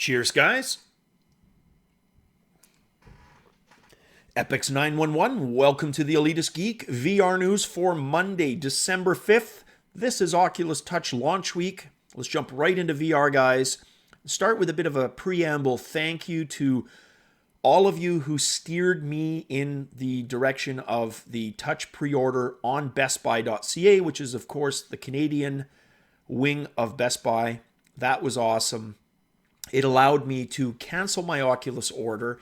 Cheers, guys. Epyx911, welcome to the Elitist Geek VR news for Monday, December 5th. This is Oculus Touch launch week. Let's jump right into VR, guys. Start with a bit of a preamble. Thank you to all of you who steered me in the direction of the Touch pre-order on bestbuy.ca, which is, of course, the Canadian wing of Best Buy. That was awesome. It allowed me to cancel my Oculus order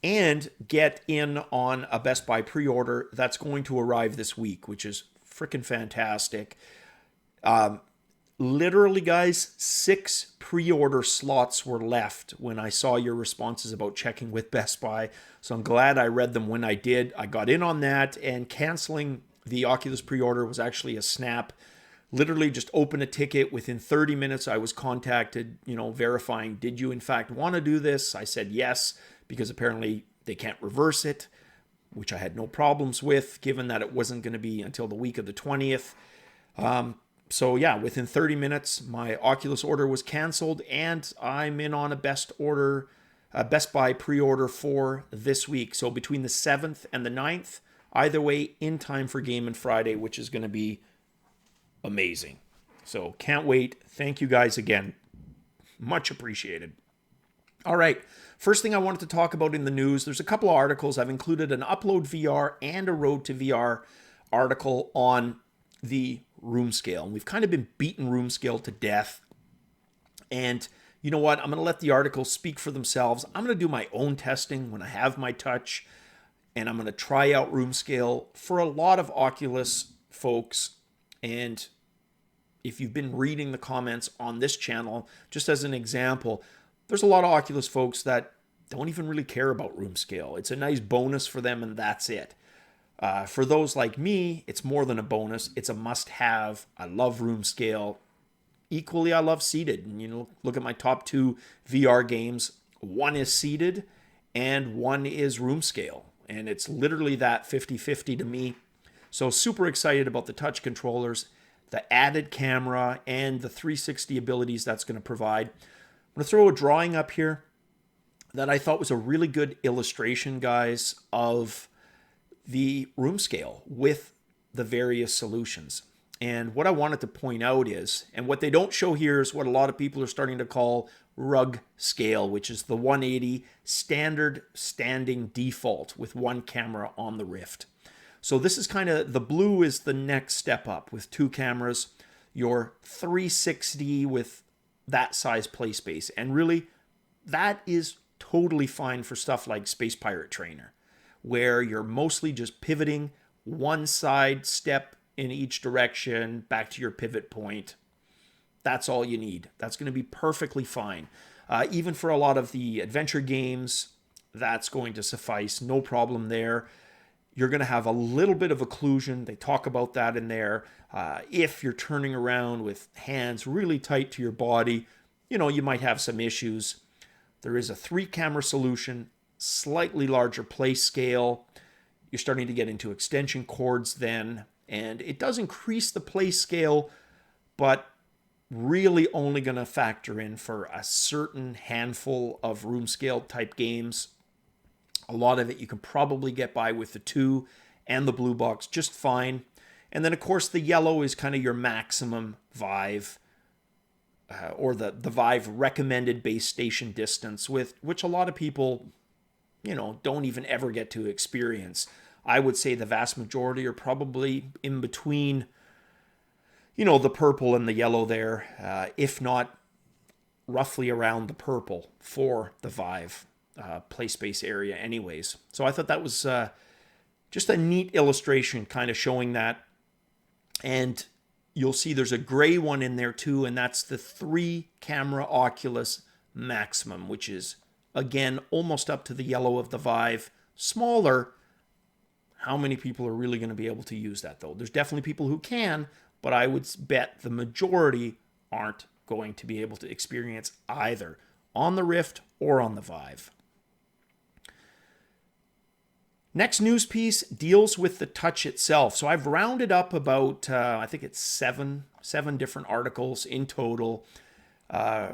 and get in on a Best Buy pre-order that's going to arrive this week, which is freaking fantastic. Literally, guys, 6 pre-order slots were left when I saw your responses about checking with Best Buy. So I'm glad I read them when I did. I got in on that, and canceling the Oculus pre-order was actually a snap. Literally just open a ticket. Within 30 minutes, I was contacted, verifying, did you in fact want to do this? I said yes, because apparently they can't reverse it, which I had no problems with, given that it wasn't going to be until the week of the 20th. So yeah, within 30 minutes, my Oculus order was canceled, and I'm in on a Best Buy pre-order for this week. So between the 7th and the 9th, either way, in time for Game and Friday, which is going to be amazing. So can't wait. Thank you guys again. Much appreciated. All right. First thing I wanted to talk about in the news, there's a couple of articles. I've included an Upload VR and a Road to VR article on the Roomscale. And we've kind of been beating Roomscale to death. And you know what? I'm going to let the articles speak for themselves. I'm going to do my own testing when I have my Touch. And I'm going to try out Roomscale for a lot of Oculus folks. And if you've been reading the comments on this channel, just as an example, there's a lot of Oculus folks that don't even really care about Roomscale. It's a nice bonus for them, and that's it. For those like me, it's more than a bonus. It's a must-have. I love Roomscale. Equally, I love Seated. And, look at my top 2 VR games. One is Seated, and one is Roomscale. And it's literally that 50-50 to me. So super excited about the Touch controllers, the added camera, and the 360 abilities that's going to provide. I'm going to throw a drawing up here that I thought was a really good illustration, guys, of the Roomscale with the various solutions. And what I wanted to point out is, and what they don't show here is what a lot of people are starting to call rug scale, which is the 180 standard standing default with one camera on the Rift. So this is kind of, the blue is the next step up with 2 cameras, your 360 with that size play space. And really, that is totally fine for stuff like Space Pirate Trainer, where you're mostly just pivoting one side step in each direction back to your pivot point. That's all you need. That's going to be perfectly fine. Even for a lot of the adventure games, that's going to suffice. No problem there. You're going to have a little bit of occlusion. They talk about that in there. If you're turning around with hands really tight to your body, you might have some issues. There is a 3-camera solution, slightly larger play scale. You're starting to get into extension cords then, and it does increase the play scale, but really only going to factor in for a certain handful of Roomscale type games. A lot of it you can probably get by with the 2 and the blue box just fine. And then, of course, the yellow is kind of your maximum Vive, or the Vive recommended base station distance, with which a lot of people, don't even ever get to experience. I would say the vast majority are probably in between, the purple and the yellow there, if not roughly around the purple for the Vive play space area anyways. So I thought that was just a neat illustration kind of showing that. And you'll see there's a gray one in there too, and that's the 3-camera Oculus maximum, which is, again, almost up to the yellow of the Vive. Smaller. How many people are really going to be able to use that, though? There's definitely people who can, but I would bet the majority aren't going to be able to experience either on the Rift or on the Vive. Next news piece deals with the Touch itself. So I've rounded up about, I think it's seven different articles in total.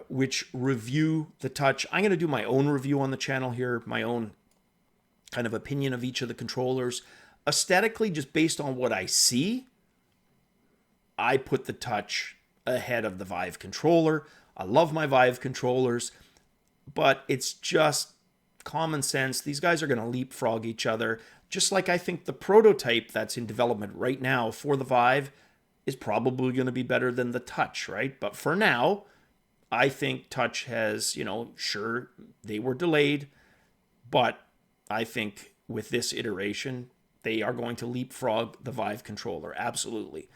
which review the Touch. I'm going to do my own review on the channel here, my own kind of opinion of each of the controllers. Aesthetically, just based on what I see, I put the Touch ahead of the Vive controller. I love my Vive controllers, but it's just common sense. These guys are going to leapfrog each other, just like I think the prototype that's in development right now for the Vive is probably going to be better than the Touch, right? But for now, I think Touch has, sure, they were delayed, but I think with this iteration, they are going to leapfrog the Vive controller, absolutely.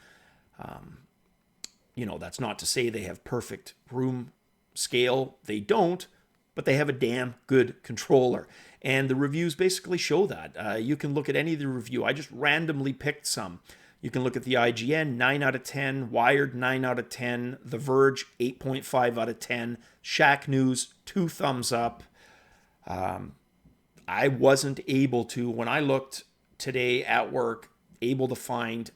That's not to say they have perfect room scale. They don't, but they have a damn good controller. And the reviews basically show that. You can look at any of the review. I just randomly picked some. You can look at the IGN, 9 out of 10, Wired, 9 out of 10, The Verge, 8.5 out of 10, Shack News, 2 thumbs up. I wasn't able to, when I looked today at work, able to find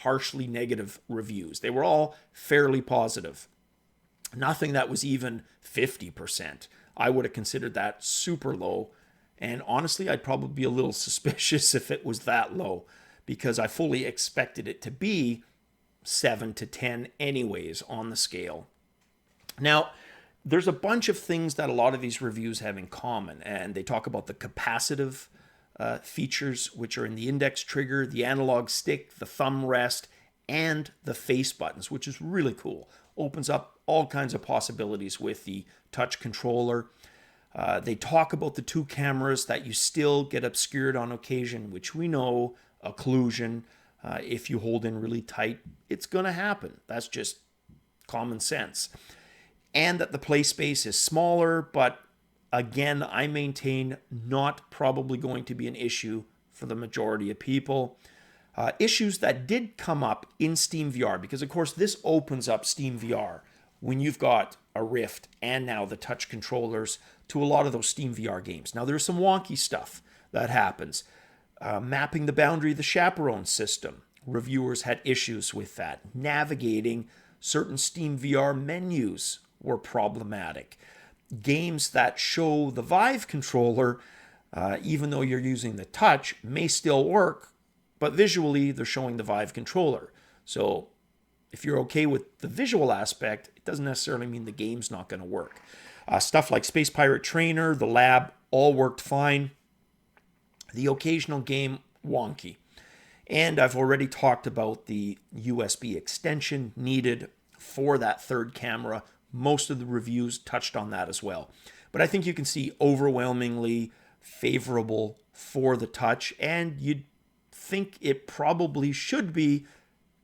harshly negative reviews. They were all fairly positive. Nothing that was even 50%. I would have considered that super low. And honestly, I'd probably be a little suspicious if it was that low, because I fully expected it to be 7 to 10 anyways on the scale. Now, there's a bunch of things that a lot of these reviews have in common, and they talk about the capacitive features, which are in the index trigger, the analog stick, the thumb rest, and the face buttons, which is really cool. Opens up all kinds of possibilities with the Touch controller. They talk about the 2 cameras that you still get obscured on occasion, which we know, occlusion. If you hold in really tight, it's going to happen. That's just common sense. And that the play space is smaller, but again, I maintain not probably going to be an issue for the majority of people. Issues that did come up in Steam VR, because of course this opens up Steam VR when you've got a Rift and now the Touch controllers to a lot of those Steam VR games. Now there's some wonky stuff that happens. Mapping the boundary of the chaperone system. Reviewers had issues with that. Navigating certain Steam VR menus were problematic. Games that show the Vive controller, even though you're using the Touch, may still work, but visually they're showing the Vive controller. So if you're okay with the visual aspect, it doesn't necessarily mean the game's not going to work. Stuff like Space Pirate Trainer, the Lab, all worked fine. The occasional game, wonky. And I've already talked about the USB extension needed for that third camera. Most of the reviews touched on that as well. But I think you can see overwhelmingly favorable for the Touch, and you'd think it probably should be,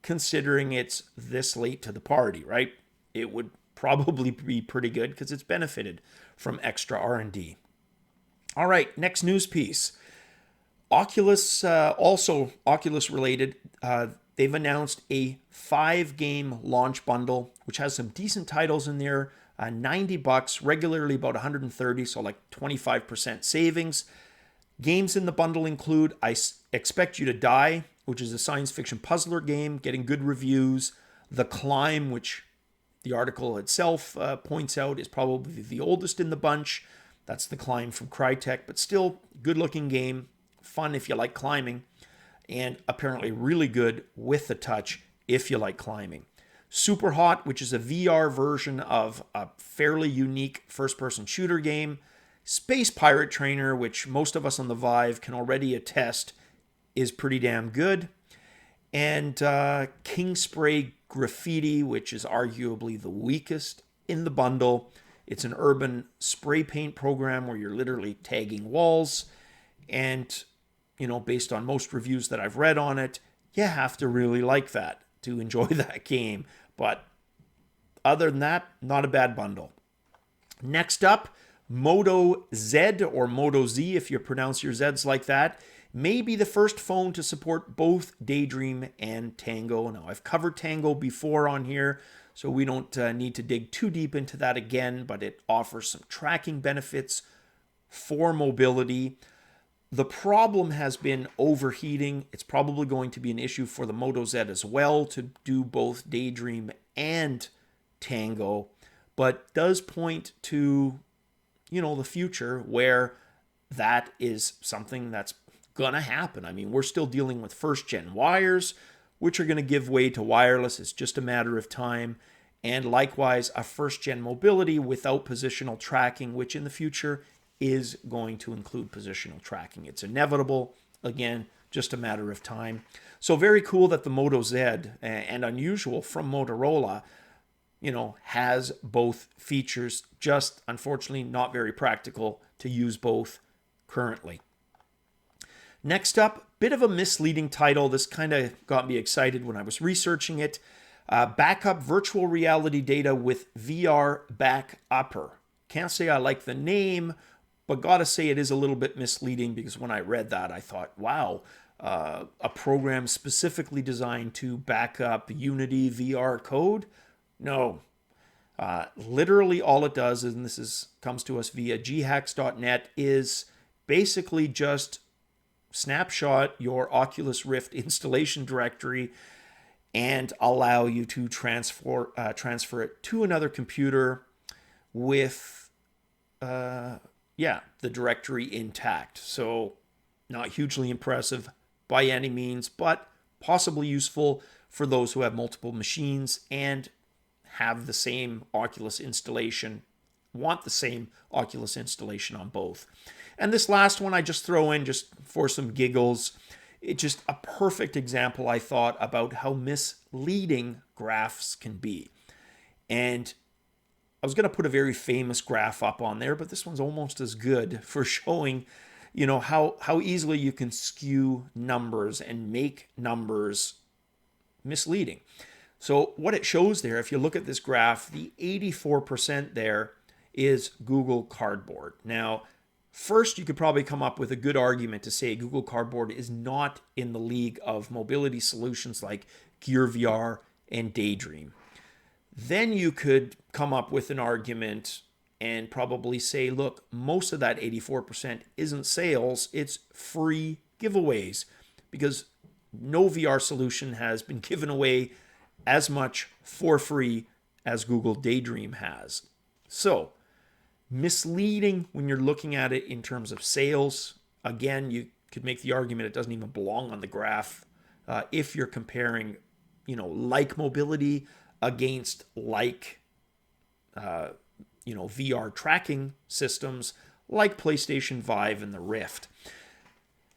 considering it's this late to the party, right? It would probably be pretty good because it's benefited from extra R&D. All right, next news piece. Oculus, also Oculus related, they've announced a 5-game launch bundle, which has some decent titles in there. $90, regularly about $130, so like 25% savings. Games in the bundle include I Expect You to Die, which is a science fiction puzzler game, getting good reviews. The Climb, which the article itself points out is probably the oldest in the bunch. That's The Climb from Crytek, but still good-looking game. Fun if you like climbing. And apparently really good with the Touch if you like climbing. Super Hot, which is a VR version of a fairly unique first-person shooter game. Space Pirate Trainer, which most of us on the Vive can already attest is pretty damn good. And King Spray Graffiti, which is arguably the weakest in the bundle. It's an urban spray paint program where you're literally tagging walls. And, based on most reviews that I've read on it, you have to really like that to enjoy that game. But other than that, not a bad bundle. Next up, Moto Z, or Moto Z if you pronounce your Zs like that, may be the first phone to support both Daydream and Tango. Now, I've covered Tango before on here, so we don't need to dig too deep into that again, but it offers some tracking benefits for mobility. The problem has been overheating. It's probably going to be an issue for the Moto Z as well to do both Daydream and Tango. but does point to, the future where that is something that's gonna happen. I mean, we're still dealing with first gen wires, which are going to give way to wireless. It's just a matter of time. And likewise, a first gen mobility without positional tracking, which in the future is going to include positional tracking. It's inevitable. Again, just a matter of time. So very cool that the Moto Z, and unusual from Motorola, has both features. Just unfortunately not very practical to use both currently. Next up, bit of a misleading title. This kind of got me excited when I was researching it. Backup virtual reality data with VRBackupper. Can't say I like the name, but gotta say it is a little bit misleading, because when I read that, I thought, wow, a program specifically designed to back up Unity VR code? No. Literally all it does, and this comes to us via ghacks.net, is basically just snapshot your Oculus Rift installation directory and allow you to transfer it to another computer with the directory intact. So not hugely impressive by any means, but possibly useful for those who have multiple machines and have the same Oculus installation, want the same Oculus installation on both. And this last one I just throw in just for some giggles. It's just a perfect example, I thought, about how misleading graphs can be. And I was going to put a very famous graph up on there, but this one's almost as good for showing, how easily you can skew numbers and make numbers misleading. So what it shows there, if you look at this graph, the 84% there is Google Cardboard. Now, first, you could probably come up with a good argument to say Google Cardboard is not in the league of mobility solutions like Gear VR and Daydream. Then you could come up with an argument and probably say, look, most of that 84% isn't sales, it's free giveaways, because no VR solution has been given away as much for free as Google Daydream has. So, misleading when you're looking at it in terms of sales. Again, you could make the argument it doesn't even belong on the graph if you're comparing, like mobility against like, VR tracking systems like PlayStation Vive and the Rift.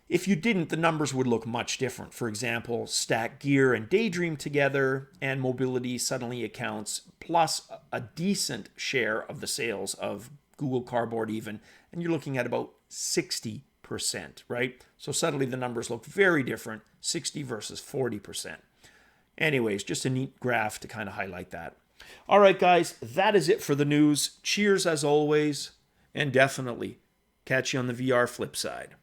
If you didn't, the numbers would look much different. For example, stack Gear and Daydream together, and mobility suddenly accounts plus a decent share of the sales of Google Cardboard even, and you're looking at about 60%, right? So suddenly the numbers look very different, 60 versus 40%. Anyways, just a neat graph to kind of highlight that. All right, guys, that is it for the news. Cheers as always, and definitely catch you on the VR flip side.